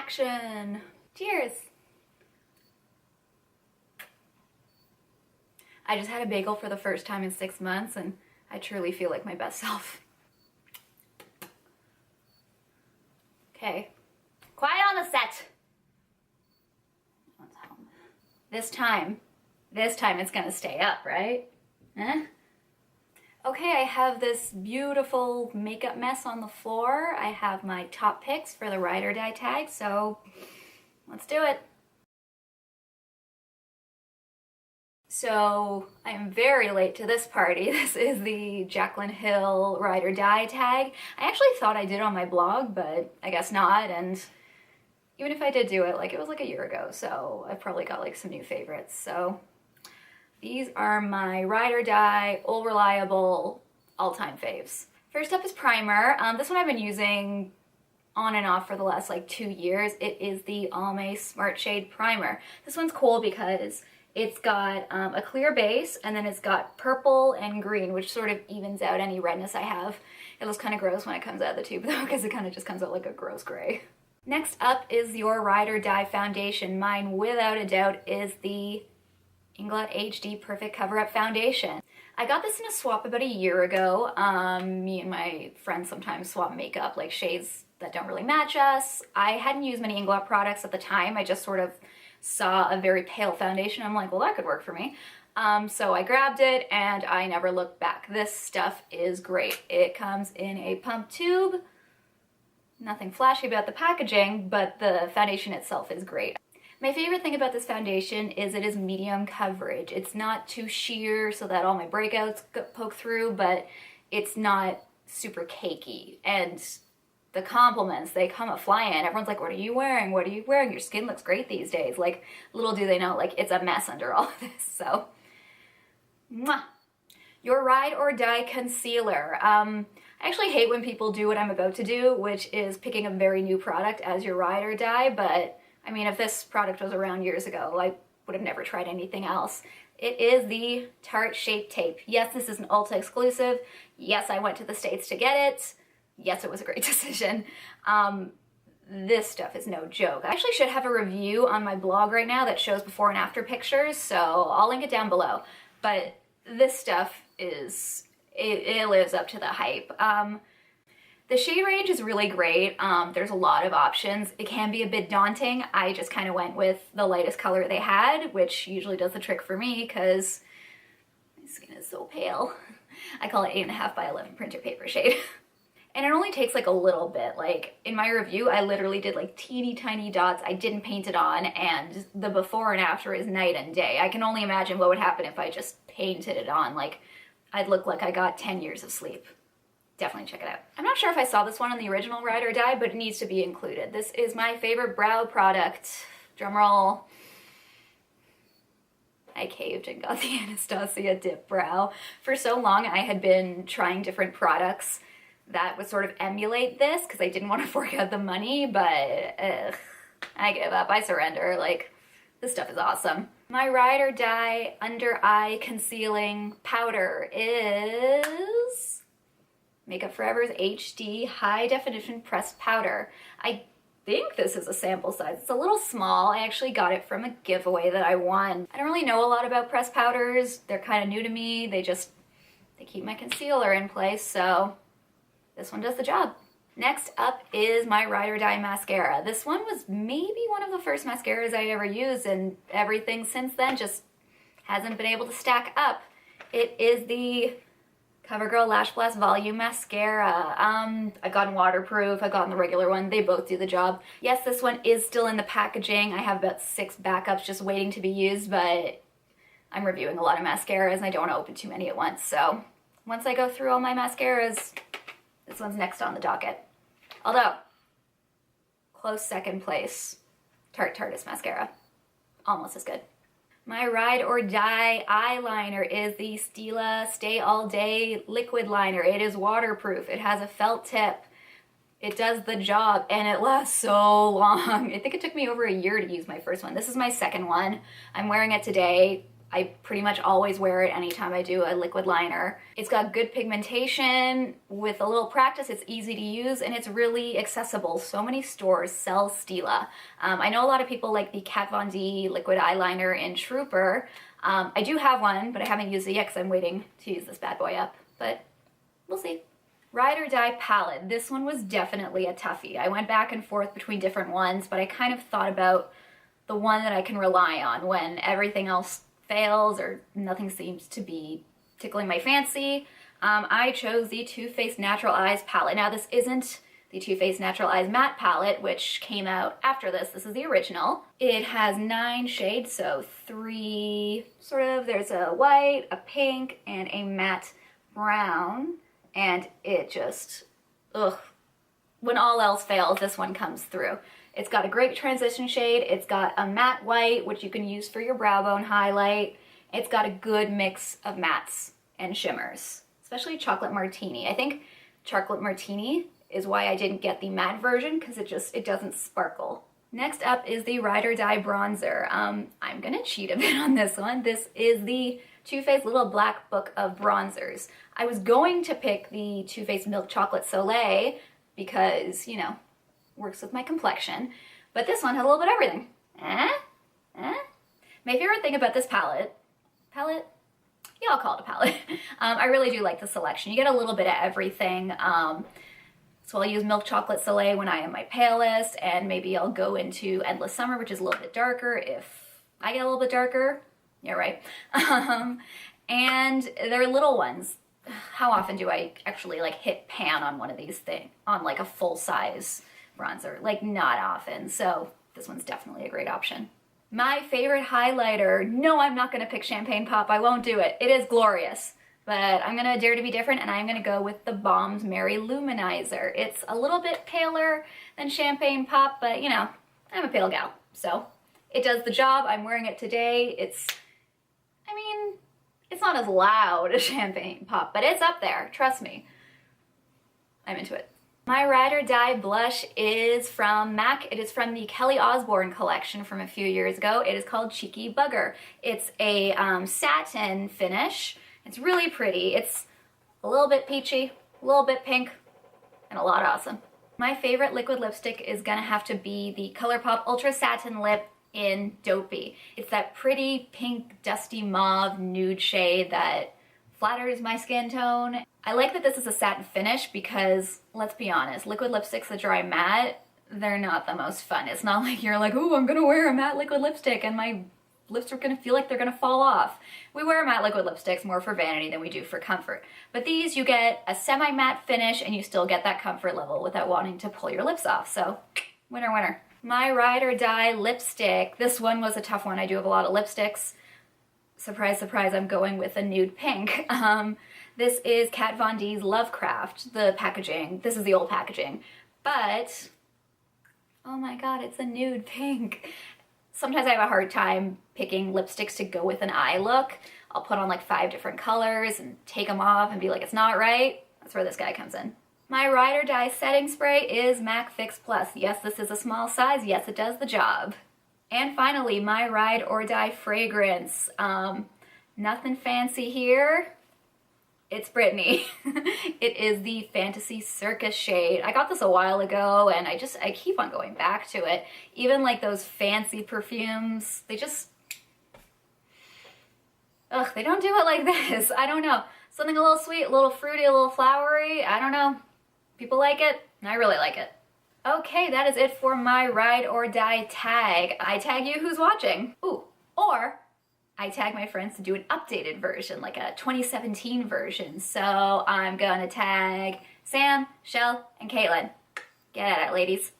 action. Cheers. I just had a bagel for the first time in 6 months and I truly feel like my best self. Okay, quiet on the set. Everyone's home. This time it's gonna stay up, right? Huh? Okay, I have this beautiful makeup mess on the floor. I have my top picks for the ride or die tag, so let's do it. So I'm very late to this party. This is the Jaclyn Hill ride or die tag. I actually thought I did on my blog, but I guess not, and even if I did do it, like it was like a year ago, so I've probably got like some new favorites. So these are my ride or die, all reliable, all-time faves. First up is primer. This one I've been using on and off for the last like 2 years. It is the Almay Smart Shade Primer. This one's cool because it's got a clear base and then it's got purple and green, which sort of evens out any redness I have. It looks kind of gross when it comes out of the tube though, because it kind of just comes out like a gross gray. Next up is your ride or die foundation. Mine, without a doubt, is the Inglot HD Perfect Cover-Up Foundation. I got this in a swap about a year ago. Me and my friends sometimes swap makeup, like shades that don't really match us. I hadn't used many Inglot products at the time. I just sort of saw a very pale foundation. I'm like, well, that could work for me. So I grabbed it and I never looked back. This stuff is great. It comes in a pump tube. Nothing flashy about the packaging, but the foundation itself is great. My favorite thing about this foundation is it is medium coverage. It's not too sheer so that all my breakouts poke through, but it's not super cakey. And the compliments, they come a flying. Everyone's like, what are you wearing? What are you wearing? Your skin looks great these days. Like, little do they know, like, it's a mess under all of this, so. Mwah. Your ride or die concealer. I actually hate when people do what I'm about to do, which is picking a very new product as your ride or die, but I mean, if this product was around years ago, I would have never tried anything else. It is the Tarte Shape Tape. Yes, this is an Ulta exclusive. Yes, I went to the States to get it. Yes, it was a great decision. This stuff is no joke. I actually should have a review on my blog right now that shows before and after pictures, so I'll link it down below. But this stuff is, it lives up to the hype. The shade range is really great. There's a lot of options. It can be a bit daunting. I just kind of went with the lightest color they had, which usually does the trick for me because my skin is so pale. I call it 8.5 by 11 printer paper shade. And it only takes like a little bit. Like in my review, I literally did like teeny tiny dots. I didn't paint it on, and the before and after is night and day. I can only imagine what would happen if I just painted it on. Like I'd look like I got 10 years of sleep. Definitely check it out. I'm not sure if I saw this one on the original Ride or Die, but it needs to be included. This is my favorite brow product. Drumroll. I caved and got the Anastasia DipBrow. For so long, I had been trying different products that would sort of emulate this because I didn't want to fork out the money, but I give up. I surrender. Like, this stuff is awesome. My Ride or Die under eye concealing powder is Makeup Forever's HD High Definition Pressed Powder. I think this is a sample size. It's a little small. I actually got it from a giveaway that I won. I don't really know a lot about pressed powders. They're kind of new to me. They keep my concealer in place, so this one does the job. Next up is my Ride or Die mascara. This one was maybe one of the first mascaras I ever used, and everything since then just hasn't been able to stack up. It is the Covergirl LashBlast Volume Mascara. I've gotten waterproof, I've gotten the regular one. They both do the job. Yes, this one is still in the packaging. I have about 6 backups just waiting to be used, but I'm reviewing a lot of mascaras and I don't want to open too many at once. So once I go through all my mascaras, this one's next on the docket. Although, close second place, Tarte Mascara. Almost as good. My Ride or Die eyeliner is the Stila Stay All Day Liquid Liner. It is waterproof. It has a felt tip. It does the job, and it lasts so long. I think it took me over a year to use my first one. This is my second one. I'm wearing it today. I pretty much always wear it anytime I do a liquid liner. It's got good pigmentation. With a little practice, it's easy to use, and it's really accessible. So many stores sell Stila. I know a lot of people like the Kat Von D liquid eyeliner in Trooper. I do have one, but I haven't used it yet because I'm waiting to use this bad boy up, but we'll see. Ride or Die palette. This one was definitely a toughie. I went back and forth between different ones, but I kind of thought about the one that I can rely on when everything else fails or nothing seems to be tickling my fancy. I chose the Too Faced Natural Eyes palette. Now this isn't the Too Faced Natural Eyes matte palette, which came out after this. This is the original. It has 9 shades, so 3 sort of, there's a white, a pink, and a matte brown, and it just, ugh. When all else fails, this one comes through. It's got a great transition shade. It's got a matte white, which you can use for your brow bone highlight. It's got a good mix of mattes and shimmers, especially Chocolate Martini. I think Chocolate Martini is why I didn't get the matte version, because it doesn't sparkle. Next up is the Ride or Die bronzer. I'm gonna cheat a bit on this one. This is the Too Faced Little Black Book of Bronzers. I was going to pick the Too Faced Milk Chocolate Soleil because, you know, works with my complexion, but this one has a little bit of everything. My favorite thing about this palette, yeah, I'll call it a palette. I really do like the selection. You get a little bit of everything. So I'll use Milk Chocolate Soleil when I am my palest, and maybe I'll go into Endless Summer, which is a little bit darker if I get a little bit darker. Yeah, right. And they're little ones. How often do I actually like hit pan on one of these things, on like a full size bronzer? Like not often, so this one's definitely a great option. My favorite highlighter, no, I'm not gonna pick Champagne Pop, I won't do it. It is glorious, but I'm gonna dare to be different, and I'm gonna go with theBalm's Mary-Lou Manizer. It's a little bit paler than Champagne Pop, but you know, I'm a pale gal, so it does the job. I'm wearing it today. I mean, it's not as loud as Champagne Pop, but it's up there, trust me. I'm into it. My Ride or Die blush is from MAC. It is from the Kelly Osbourne collection from a few years ago. It is called Cheeky Bugger. It's a satin finish. It's really pretty. It's a little bit peachy, a little bit pink, and a lot awesome. My favorite liquid lipstick is gonna have to be the ColourPop Ultra Satin Lip in Dopey. It's that pretty pink, dusty mauve nude shade that flatters my skin tone. I like that this is a satin finish because, let's be honest, liquid lipsticks that dry matte, they're not the most fun. It's not like you're like, oh, I'm gonna wear a matte liquid lipstick and my lips are gonna feel like they're gonna fall off. We wear matte liquid lipsticks more for vanity than we do for comfort. But these, you get a semi-matte finish and you still get that comfort level without wanting to pull your lips off. So, winner, winner. My Ride or Die lipstick. This one was a tough one. I do have a lot of lipsticks. Surprise, surprise, I'm going with a nude pink. This is Kat Von D's Lovecraft, the packaging. This is the old packaging, but oh my god, it's a nude pink. Sometimes I have a hard time picking lipsticks to go with an eye look. I'll put on like 5 different colors and take them off and be like, it's not right. That's where this guy comes in. My Ride or Die setting spray is MAC Fix Plus. Yes, this is a small size. Yes, it does the job. And finally, my Ride or Die fragrance. Nothing fancy here. It's Britney. It is the Fantasy Circus shade. I got this a while ago and I keep on going back to it. Even like those fancy perfumes, they just, ugh, they don't do it like this. I don't know. Something a little sweet, a little fruity, a little flowery. I don't know. People like it, and I really like it. Okay, that is it for my Ride or Die tag. I tag you who's watching. Ooh, or I tag my friends to do an updated version, like a 2017 version. So I'm gonna tag Sam, Shell, and Caitlin. Get at it, ladies.